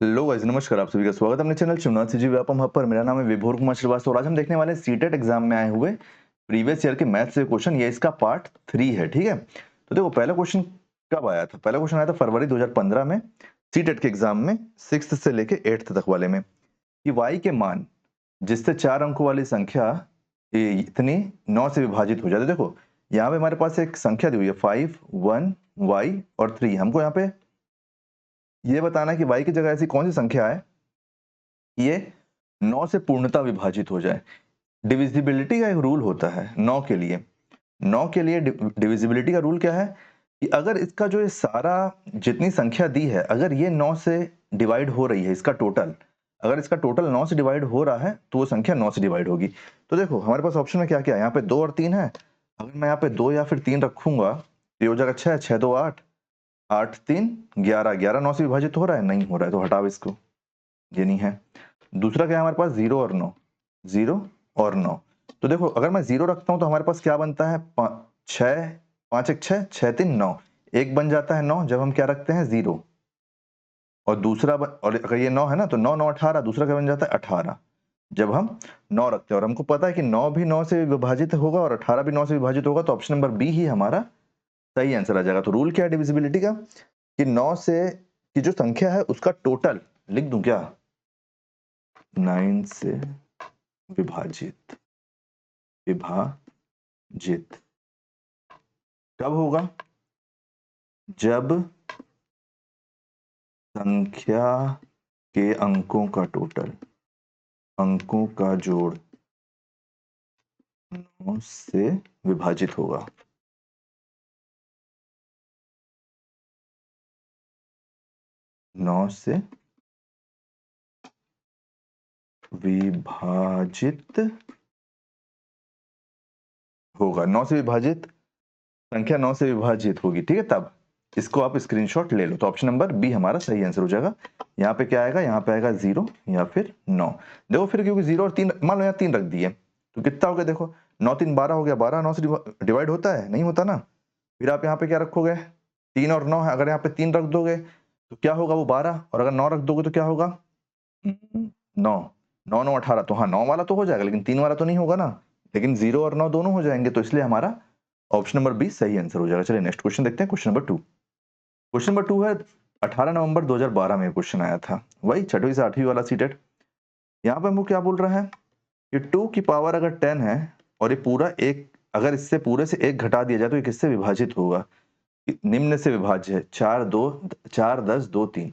Hello guys, नमस्कार। आप सभी का स्वागत है अपने चैनल शिवनाथ जी व्यापम हब पर। मेरा नाम है विभोर कुमार श्रीवास्तव और आज हम देखने वाले हैं सीटेट एग्जाम में आए हुए प्रीवियस ईयर के मैथ से क्वेश्चन। ये इसका पार्ट 3 है, ठीक है। तो देखो, पहला क्वेश्चन कब आया था? पहला क्वेश्चन आया था फरवरी 2015 में सीटेट के एग्जाम में 6th से लेके 8th तक वाले में, कि y के मान जिससे 4 अंकों वाली संख्या इतनी 9 से विभाजित हो जाए। तो देखो, यहाँ पे हमारे पास एक संख्या दी हुई है 5, 1, y और 3। हमको यहाँ पे ये बताना है कि y की जगह ऐसी कौन सी संख्या है ये 9 से पूर्णतः विभाजित हो जाए। डिविजिबिलिटी का एक रूल होता है 9 के लिए। 9 के लिए डिविजिबिलिटी का रूल क्या है कि अगर इसका जो ये सारा जितनी संख्या दी है, अगर ये 9 से डिवाइड हो रही है, इसका टोटल, अगर इसका टोटल 9 से डिवाइड हो रहा है तो वो संख्या 9 से डिवाइड होगी। तो देखो, हमारे पास ऑप्शन में क्या क्या है, यहाँ पे 2 और 3 है। अगर मैं यहाँ पे 2 या फिर 3 रखूंगा तो ये हो जाएगा 6, 6 2 8, 8 3 11, 11 9 से विभाजित हो रहा है? नहीं हो रहा है, तो हटाओ इसको, ये नहीं है। दूसरा क्या है हमारे पास? 0 और 9, 0 और 9। तो देखो, अगर मैं 0 रखता हूं तो हमारे पास क्या बनता है? 6, 5 1 6, 6 3 9, एक बन जाता है 9 जब हम क्या रखते हैं? 0। और दूसरा और अगर ये 9 है ना, तो 9 9 18, दूसरा क्या बन जाता है? 18 जब हम 9 रखते हैं। और हमको पता है कि 9 भी 9 से विभाजित होगा और 18 भी 9 से विभाजित होगा, तो ऑप्शन नंबर बी ही हमारा सही आंसर आ जाएगा। तो रूल क्या है डिविजिबिलिटी का कि 9 से की जो संख्या है उसका टोटल लिख दूं क्या? 9 से विभाजित, विभाजित कब होगा? जब संख्या के अंकों का टोटल, अंकों का जोड़ 9 से विभाजित होगा। नौ से विभाजित होगा, 9 से विभाजित संख्या 9 से विभाजित होगी, ठीक है। तब इसको आप स्क्रीनशॉट ले लो। तो ऑप्शन नंबर बी हमारा सही आंसर हो जाएगा। यहाँ पे क्या आएगा? यहाँ पे आएगा 0 या फिर 9। देखो फिर, क्योंकि 0 और 3, मान लो यहाँ 3 रख दिए तो कितना हो गया? देखो, 9 3 12 हो गया। 12 9 से डिवाइड होता है? नहीं होता ना। फिर आप यहाँ पे क्या रखोगे? 3 और 9 है, अगर यहाँ पे 3 रख दोगे तो क्या होगा? वो 12। और अगर 9 रख दोगे तो क्या होगा? 9 9 9 18। तो हाँ, 9 वाला तो हो जाएगा, लेकिन 3 वाला तो नहीं होगा ना। लेकिन 0 और 9 दोनों हो जाएंगे, तो इसलिए हमारा ऑप्शन नंबर बी सही आंसर हो जाएगा। चलिए नेक्स्ट क्वेश्चन देखते हैं, क्वेश्चन नंबर 2। क्वेश्चन नंबर 2 है 18 नवंबर 2012 में क्वेश्चन आया था, वही 6वीं से 8वीं वाला सीटेट। यहाँ पे हमको क्या बोल रहा है कि 2 की पावर अगर 10 है और ये पूरा एक, अगर इससे पूरे से एक घटा दिया जाए तो ये किससे विभाजित होगा? निम्न से विभाज्य है 4 2 4 10 2 3।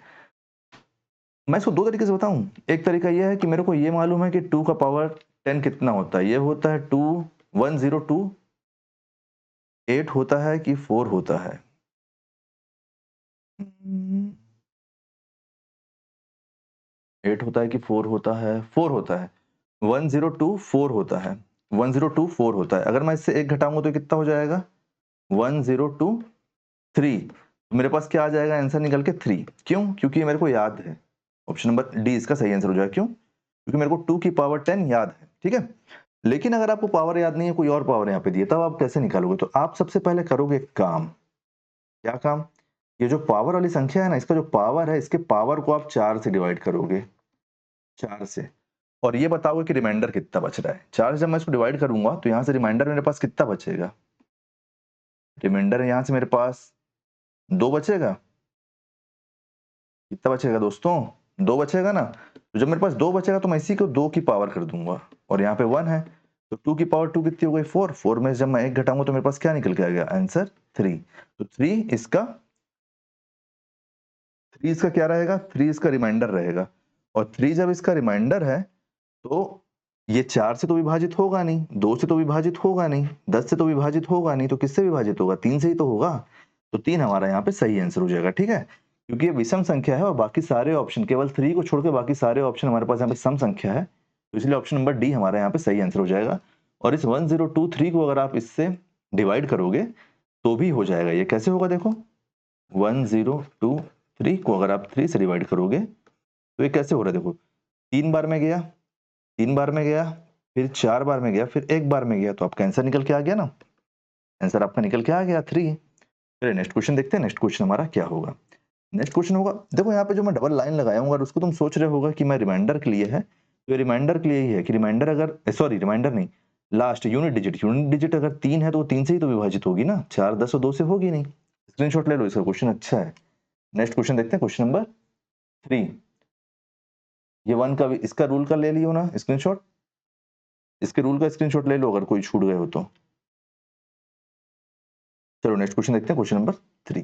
मैं इसको दो तरीके से बताऊं। एक तरीका यह है कि मेरे को ये मालूम है कि 2 का पावर 10 कितना होता है। ये होता है 2 102, 8 होता है कि 4 होता है? 8 होता है कि 4 होता है? 4 होता है। 102 4 होता है। 102 4 होता है। अगर मैं इससे एक घटाऊंगा तो कितना हो जाएगा? 102 3। मेरे पास क्या आ जाएगा आंसर निकल के? 3। क्यों? क्योंकि ये मेरे को याद है। ऑप्शन नंबर डी इसका सही आंसर हो जाएगा। क्यों? क्योंकि मेरे को 2 की पावर 10 याद है, ठीक है। लेकिन अगर आपको पावर याद नहीं है, कोई और पावर यहाँ पे दी है, तब आप कैसे निकालोगे? तो आप सबसे पहले करोगे एक काम। क्या काम? ये जो पावर वाली संख्या है ना, इसका जो पावर है, इसके पावर को आप 4 से डिवाइड करोगे, 4 से। और ये बताओगे कि रिमाइंडर कितना बच रहा है। 4 से जब मैं इसको डिवाइड करूंगा तो यहाँ से रिमाइंडर मेरे पास कितना बचेगा? रिमाइंडर यहाँ से मेरे पास 2 बचेगा। कितना बचेगा दोस्तों? 2 बचेगा ना। तो जब मेरे पास 2 बचेगा तो मैं इसी को 2 की पावर कर दूंगा, और यहाँ पे 1 है तो 2 की पावर 2 कितनी हो गई? 4। 4 में जब मैं एक घटाऊंगा तो मेरे पास क्या निकल के आ गया? आंसर 3। तो 3 इसका, 3 इसका क्या रहेगा? 3 इसका रिमाइंडर रहेगा। और 3 जब इसका रिमाइंडर है तो ये 4 से तो विभाजित होगा नहीं, 2 से तो विभाजित होगा नहीं, 10 से तो विभाजित होगा नहीं, तो किससे विभाजित होगा? 3 से ही तो होगा। तो 3 हमारा यहाँ पे सही आंसर हो जाएगा, ठीक है। क्योंकि ये विषम संख्या है और बाकी सारे ऑप्शन, केवल 3 को छोड़ के बाकी सारे ऑप्शन हमारे पास यहाँ पे सम संख्या है, तो इसलिए ऑप्शन नंबर डी हमारा यहाँ पे सही आंसर हो जाएगा। और इस 1023 को अगर आप इससे डिवाइड करोगे तो भी हो जाएगा। ये कैसे होगा? देखो, 1023 को अगर आप 3 से डिवाइड करोगे तो ये कैसे हो रहा है? देखो, 3 बार में गया, 3 बार में गया, फिर 4 बार में गया, फिर 1 बार में गया, तो आपका आंसर निकल के आ गया ना। आंसर आपका निकल के आ गया 3। चलिए नेक्स्ट क्वेश्चन देखते हैं। नेक्स्ट क्वेश्चन हमारा क्या होगा? नेक्स्ट क्वेश्चन होगा, देखो यहाँ पे जो मैं डबल लाइन लगाया हूँ, अगर उसको तुम सोच रहे होगा कि मैं रिमाइंडर के लिए है, तो ये रिमाइंडर के लिए ही है कि रिमाइंडर अगर सॉरी रिमाइंडर नहीं, लास्ट यूनिट डिजिट अगर 3 है तो वो 3 से ही तो विभाजित होगी ना, 4 10 और 2 से होगी नहीं। स्क्रीनशॉट ले लो, इसका क्वेश्चन अच्छा है। नेक्स्ट क्वेश्चन देखते हैं, क्वेश्चन नंबर 3। ये 1 का भी इसका रूल का ले लियो ना स्क्रीनशॉट, इसके रूल का स्क्रीनशॉट ले लो अगर कोई छूट गए हो तो। चलो नेक्स्ट क्वेश्चन देखते हैं, क्वेश्चन नंबर 3।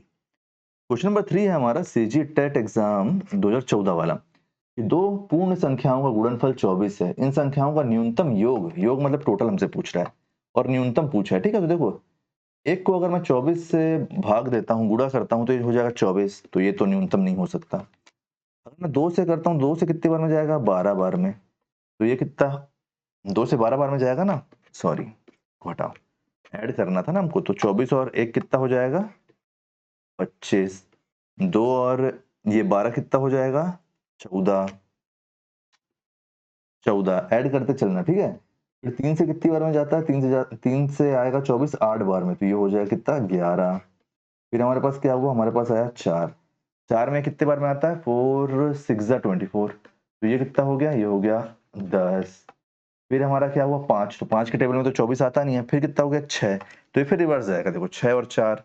क्वेश्चन नंबर 3 है हमारा सीजी टेट एग्जाम 2014 वाला। दो पूर्ण संख्याओं का गुणनफल 24 है, इन संख्याओं का न्यूनतम योग, योग मतलब टोटल हमसे पूछ रहा है, और न्यूनतम पूछा है, ठीक है। तो देखो एक को अगर मैं 24 से भाग देता हूँ, गुणा करता हूँ, तो ये हो जाएगा 24, तो ये तो न्यूनतम नहीं हो सकता। अगर मैं 2 से करता हूँ, 2 से कितनी बार में जाएगा, 12 बार में, तो ये कितना 2 से 12 बार में जाएगा ना, सॉरी हटाओ, ऐड करना था ना हमको, तो 24 और 1 कितना हो जाएगा 25, 2 और ये 12 कितना हो जाएगा 14, 14 ऐड करते चलना, ठीक है। फिर 3 से कितनी बार में जाता है, 3 से आएगा 24 8 बार में, तो ये हो जाएगा कितना 11। फिर हमारे पास क्या हुआ, हमारे पास आया 4, 4 में कितने बार में आता है 4 6 24, तो ये कितना हो गया, ये हो गया 10। फिर हमारा क्या हुआ 5, तो 5 के टेबल में तो 24 आता नहीं है, फिर कितना हो गया 6, तो ये फिर रिवर्स जाएगा, देखो 6 और 4।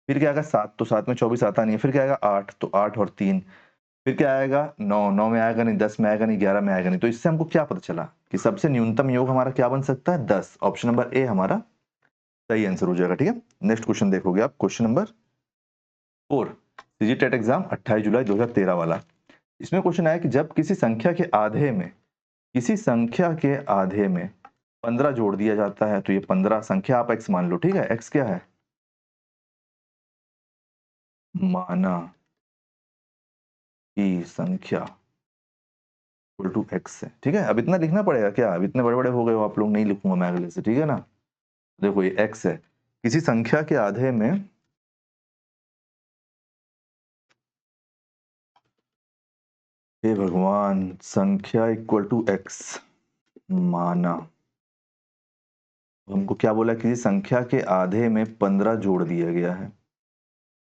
फिर क्या आएगा 7, तो 7 में 24 आता नहीं है, फिर क्या आएगा 8, तो 8 और 3। फिर क्या आएगा 9, 9 में आएगा नहीं, 10 में आएगा नहीं, 11 में आएगा नहीं। तो इससे हमको क्या पता चला कि सबसे न्यूनतम योग हमारा क्या बन सकता है 10। ऑप्शन नंबर ए हमारा सही आंसर हो जाएगा, ठीक है। नेक्स्ट क्वेश्चन देखोगे आप, question number 4, CG TET exam 28 जुलाई 2013 वाला। इसमें क्वेश्चन आया कि जब किसी संख्या के आधे में, किसी संख्या के आधे में 15 जोड़ दिया जाता है, तो ये 15 संख्या आप x मान लो, ठीक है। x क्या है, माना कि संख्या इक्वल टू x है, ठीक है। अब इतना लिखना पड़ेगा क्या, अब इतने बड़े बड़े हो गए हो आप लोग, नहीं लिखूंगा मैं अगले से, ठीक है ना। देखो ये x है, किसी संख्या के आधे में, हे भगवान, संख्या इक्वल टू x माना, हमको क्या बोला, किसी संख्या के आधे में 15 जोड़ दिया गया है,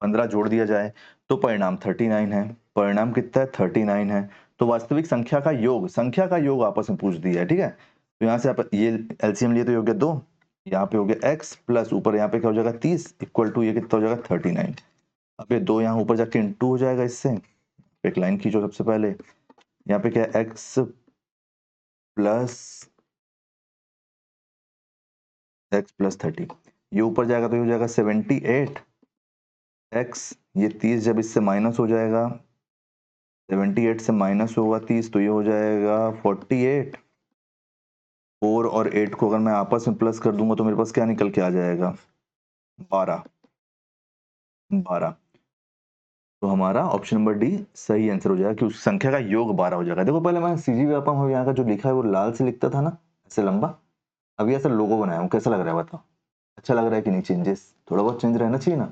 15 जोड़ दिया जाए तो परिणाम 39 है, परिणाम कितना है 39 है। तो वास्तविक संख्या का योग आपस में पूछ दिया है, ठीक है। तो यहाँ से आप ये एलसीएम लिए तो हो गया 2, यहाँ पे हो गया x प्लस ऊपर यहाँ पे क्या हो जाएगा 30 इक्वल टू ये कितना हो जाएगा 39। अब ये 2 यहाँ ऊपर जाके इंटू हो जाएगा, इससे एक लाइन खींचो सबसे पहले, यहाँ पे क्या है x प्लस x प्लस 30, ये ऊपर जाएगा तो ये हो जाएगा 78 x, ये 30 जब इससे माइनस हो जाएगा, 78 से माइनस होगा 30, तो ये हो जाएगा 48। 4 और 8 को अगर मैं आपस में प्लस कर दूंगा तो मेरे पास क्या निकल के आ जाएगा 12, 12। तो हमारा ऑप्शन नंबर डी सही आंसर हो जाएगा कि उस संख्या का योग 12 हो जाएगा। देखो पहले मैं सीजी व्यापम यहाँ का जो लिखा है वो लाल से लिखता था ना, ऐसे लंबा, अभी ऐसा लोगो बनाया हूँ, कैसा लग रहा है बताओ, अच्छा लग रहा है कि नहीं, चेंजेस थोड़ा बहुत चेंज रहना चाहिए ना।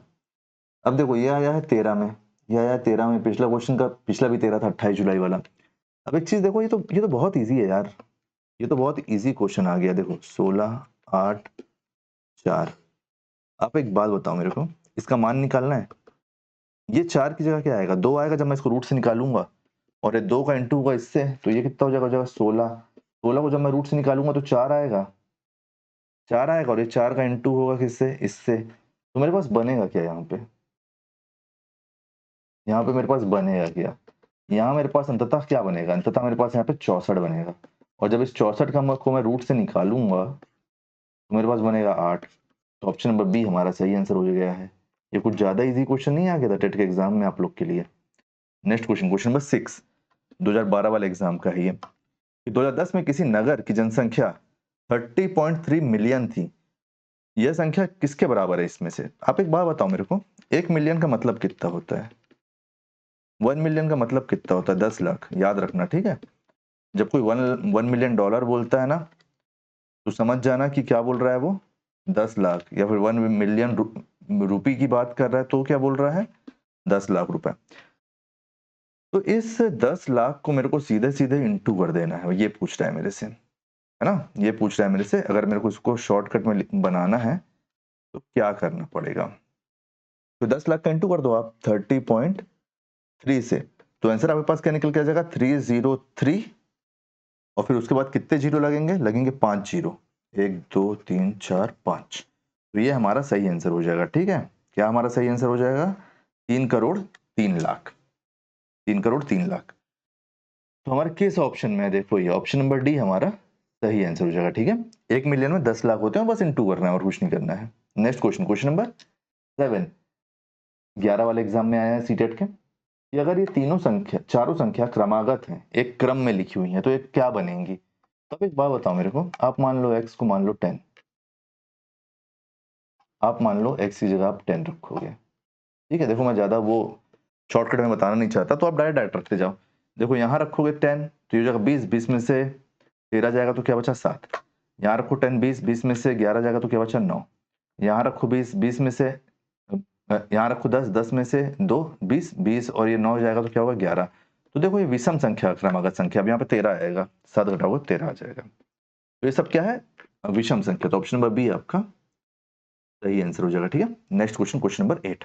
अब देखो ये आया है 13 में, ये आया 13 में, पिछला क्वेश्चन का पिछला भी 13 था 28 जुलाई वाला। अब एक चीज देखो, ये तो बहुत ईजी है यार, ये तो बहुत इजी क्वेश्चन आ गया। देखो 16 8 4, आप एक बात बताओ मेरे को, इसका मान निकालना है, ये 4 की जगह क्या आएगा 2 आएगा जब मैं इसको रूट से निकालूंगा, और ये 2 का इंटू होगा इससे, तो ये कितना हो जाएगा 16, 16 को जब मैं रूट से निकालूंगा तो 4 आएगा, 4 आएगा, और ये 4 का इंटू होगा किससे, इससे, तो मेरे पास बनेगा क्या यहाँ पे, यहाँ पे मेरे पास बनेगा क्या, यहाँ मेरे पास अंततः क्या बनेगा, अंततः मेरे पास यहाँ पे 64 बनेगा, और जब इस 64 का को मैं रूट से निकालूंगा तो मेरे पास बनेगा 8। तो ऑप्शन नंबर बी हमारा सही आंसर हो गया है। ये कुछ ज्यादा इजी क्वेश्चन नहीं आ गया था टेट के एग्जाम में आप लोग के लिए। नेक्स्ट क्वेश्चन, क्वेश्चन नंबर 6, 2012 वाले एग्जाम का है ये। 2010 में किसी नगर की जनसंख्या 30.3 मिलियन थी, यह संख्या किसके बराबर है इसमें से। आप एक बात बताओ मेरे को, 1 मिलियन का मतलब कितना होता है, 1 मिलियन का मतलब कितना होता है 10 लाख, याद रखना, ठीक है। जब कोई 1 मिलियन डॉलर बोलता है ना, तो समझ जाना कि क्या बोल रहा है वो 10 लाख, या फिर 1 मिलियन रुपी की बात कर रहा है तो क्या बोल रहा है 10 लाख रुपए। तो इस 10 लाख को मेरे को सीधे सीधे इंटू कर देना है, ये पूछ रहा है मेरे से, है ना, ये पूछ रहा है मेरे से। अगर मेरे को इसको शॉर्टकट में बनाना है तो क्या करना पड़ेगा, तो 10 लाख का इंटू कर दो आप 30.3 3 से, तो आंसर आपके पास क्या निकल के आ जाएगा 303, और फिर उसके बाद कितने जीरो लगेंगे, लगेंगे 5 जीरो, 1 2 3 4 5। तो ये हमारा सही आंसर हो जाएगा। ठीक है, क्या हमारा सही आंसर हो जाएगा 3 करोड़ 3 लाख, 3 करोड़ 3 लाख। तो हमारे किस ऑप्शन में है, देखो ये ऑप्शन नंबर डी हमारा सही आंसर हो जाएगा। ठीक है, 1 मिलियन में 10 लाख होते हैं, बस इनटू करना है और कुछ नहीं करना है। नेक्स्ट क्वेश्चन, क्वेश्चन नंबर 7, 11 वाले एग्जाम में आया है सीटेट के कि अगर ये चारों संख्या क्रमागत हैं, एक क्रम में लिखी हुई है, तो ये क्या बनेंगी। तो अब एक बात बताओ मेरे को, आप मान लो x को मान लो 10, आप मान लो x की जगह आप 10 रखोगे। ठीक है, देखो मैं ज्यादा वो शॉर्टकट में बताना नहीं चाहता, तो आप डायरेक्ट रखते जाओ। देखो यहाँ रखोगे 10 तो ये जगह 20, 20 में से 13 जाएगा तो क्या बचा 7। यहाँ रखो 10, 20, 20 में से 11 जाएगा तो क्या बचा 9। यहाँ रखो 20, 20 में से यहाँ रखो 10, 10 में से 2 20, 20 और ये 9 जाएगा तो क्या होगा 11। तो देखो ये विषम संख्या क्रमागत संख्या, अब यहाँ पे 13 आएगा, 7 घटाओगे 13 आ जाएगा। तो ये सब क्या है, विषम संख्या। तो ऑप्शन नंबर बी आपका सही आंसर हो जाएगा। ठीक है, next question, question number 8।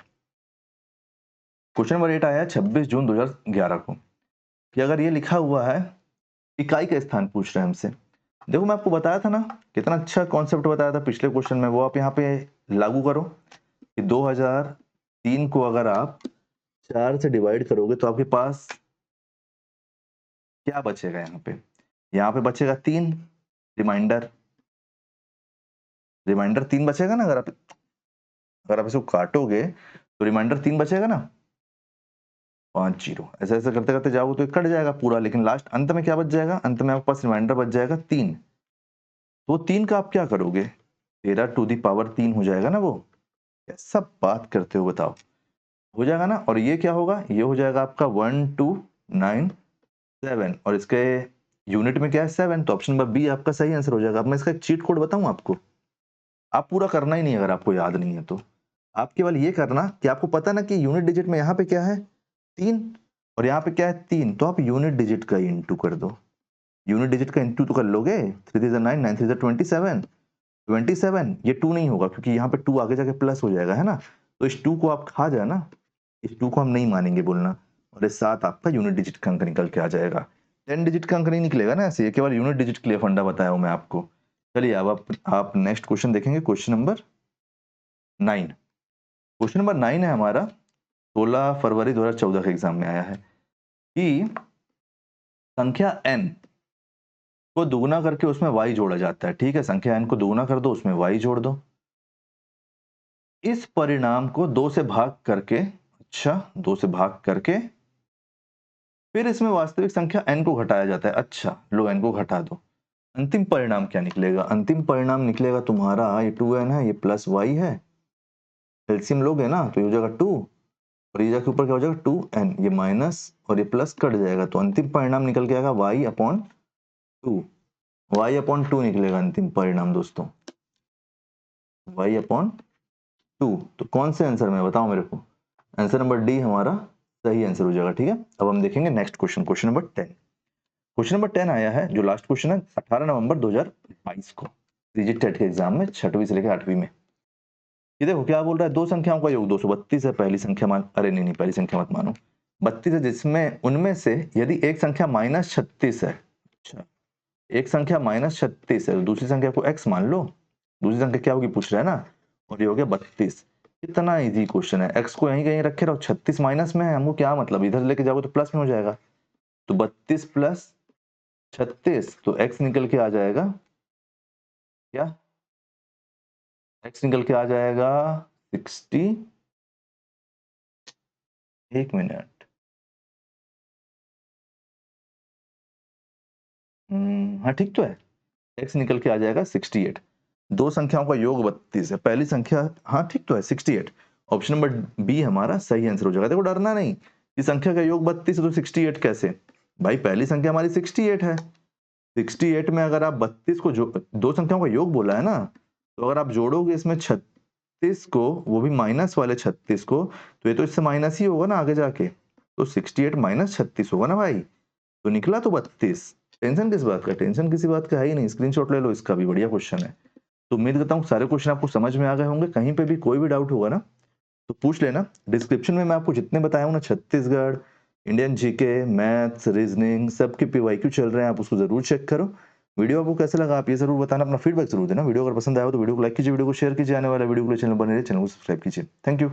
Question number 8 आया 26 जून 2011 को कि अगर ये लिखा हुआ है, इकाई का स्थान पूछ रहे हैं हमसे। देखो मैं आपको बताया था ना, कितना अच्छा कॉन्सेप्ट बताया था पिछले क्वेश्चन में, वो आप यहाँ पे लागू करो कि 2003 को अगर आप 4 से डिवाइड करोगे तो आपके पास क्या बचेगा। यहाँ पे बचेगा 3, रिमाइंडर 3 बचेगा ना। अगर आप इसको काटोगे तो रिमाइंडर 3 बचेगा ना, 5 जीरो। ऐसे ऐसे करते करते जाओगे तो कट जाएगा पूरा, लेकिन लास्ट अंत में क्या बच जाएगा, अंत में आपके पास रिमाइंडर बच जाएगा 3। तो 3 का आप क्या करोगे, 13 टू दी पावर 3 हो जाएगा ना वो। कैसा बात करते हो बताओ, हो जाएगा ना। और ये क्या होगा, ये हो जाएगा आपका 1297, और इसके यूनिट में क्या है 7। तो ऑप्शन नंबर बी आपका सही आंसर हो जाएगा। अब मैं इसका एक चीट कोड बताऊं आपको, आप पूरा करना ही नहीं अगर आपको याद नहीं है तो। आप केवल ये करना कि आपको पता ना कि यूनिट डिजिट में यहाँ पे क्या है 3 और यहाँ पे क्या है 3, तो आप यूनिट डिजिट का इंटू कर दो। यूनिट डिजिट का इंटू तो कर लोगे, 3 3 9 9 3 27, 27 ये 2 नहीं होगा क्योंकि यहाँ पे 2 आगे जाके प्लस हो जाएगा, है ना। तो इस 2 को आप खा जाना, इस 2 को हम नहीं मानेंगे बोलना, और इस 7 आपका यूनिट डिजिट का अंक निकल के आ जाएगा। 10 डिजिट का अंक नहीं निकलेगा ना ऐसे, ये केवल यूनिट डिजिट के लिए फंडा बताया हूं मैं आपको। चलिए अब आप नेक्स्ट क्वेश्चन देखेंगे, क्वेश्चन नंबर 9। क्वेश्चन नंबर 9 है हमारा 16 फरवरी 2014 के एग्जाम में आया है कि संख्या n को दुगुना करके उसमें y जोड़ा जाता है। ठीक है, संख्या n को दुगुना कर दो, उसमें y जोड़ दो। इस परिणाम को 2 से भाग करके, अच्छा 2 से भाग करके फिर इसमें वास्तविक संख्या n को घटाया जाता है। अच्छा लो n को घटा दो, अंतिम परिणाम क्या निकलेगा, अंतिम परिणाम निकलेगा तुम्हारा ये 2n है, ये प्लस y है, एलसीएम लोगे ना तो ये हो जाएगा 2, और ये जाके ऊपर क्या हो जाएगा 2n, ये माइनस और ये प्लस कट जाएगा, तो अंतिम परिणाम निकल के आएगा y अपॉन 2। y अपॉन 2 निकलेगा अंतिम परिणाम दोस्तों, y अपॉन 2। तो कौन से आंसर में बताओ मेरे को, आंसर नंबर डी हमारा सही आंसर हो जाएगा। ठीक है, अब हम देखेंगे next question, question number 10। Question number 10 आया है, जो लास्ट क्वेश्चन है 18 नवंबर 2022 को टेट के एग्जाम में 6वीं से लेकर 8वीं में। ये देखो क्या बोल रहा है, दो संख्याओं का योग 232 है। पहली संख्या मान, अरे नहीं पहली संख्या मत मानो, 32 है, जिसमें उनमें से यदि एक संख्या -36 है, अच्छा एक संख्या -36 है तो दूसरी संख्या को x मान लो, दूसरी संख्या क्या होगी पूछ रहा है ना, और ये हो गया 32। इतना इजी क्वेश्चन है, x को यहीं कहीं रखे रहो, 36 माइनस में है, हमको क्या मतलब, इधर लेके जाओगे तो प्लस में हो जाएगा। तो 32 प्लस 36, तो x निकल के आ जाएगा क्या, x निकल के आ जाएगा 60, एक मिनट, हाँ ठीक तो है, x निकल के आ जाएगा 68। दो संख्याओं का योग 32 है, पहली संख्या, हाँ ठीक तो है 68। ऑप्शन नंबर बी हमारा सही आंसर हो जाएगा। देखो डरना नहीं कि संख्या का योग 32 है तो 68 कैसे, भाई पहली संख्या हमारी 68 है, 68 में अगर आप 32 को जो दो संख्याओं का योग बोला है ना, तो अगर आप जोड़ोगे इसमें 36 को, वो भी माइनस वाले 36 को, तो ये तो इससे माइनस ही होगा ना आगे जाके, तो 68 माइनस 36 होगा ना भाई, तो निकला तो 32। टेंशन किस बात का, टेंशन किसी बात का है ही नहीं, स्क्रीनशॉट ले लो इसका भी, बढ़िया क्वेश्चन है। तो उम्मीद करता हूँ सारे क्वेश्चन आपको समझ में आ गए होंगे। कहीं पे भी कोई भी डाउट होगा ना तो पूछ लेना, डिस्क्रिप्शन में मैं आपको जितने बताया हूँ ना, Chhattisgarh Indian GK, maths, reasoning सबके पीवाईक्यू चल रहे हैं, आप उसको जरूर चेक करो। वीडियो आपको कैसा लगा आप ये जरूर बताना, अपना फीडबैक जरूर देना। वीडियो अगर पसंद आया हो तो वीडियो को लाइक कीजिए, वीडियो को शेयर कीजिए, आने वाला वीडियो के लिए चैनल बने रहे, चैनल को सब्सक्राइब कीजिए। Thank you.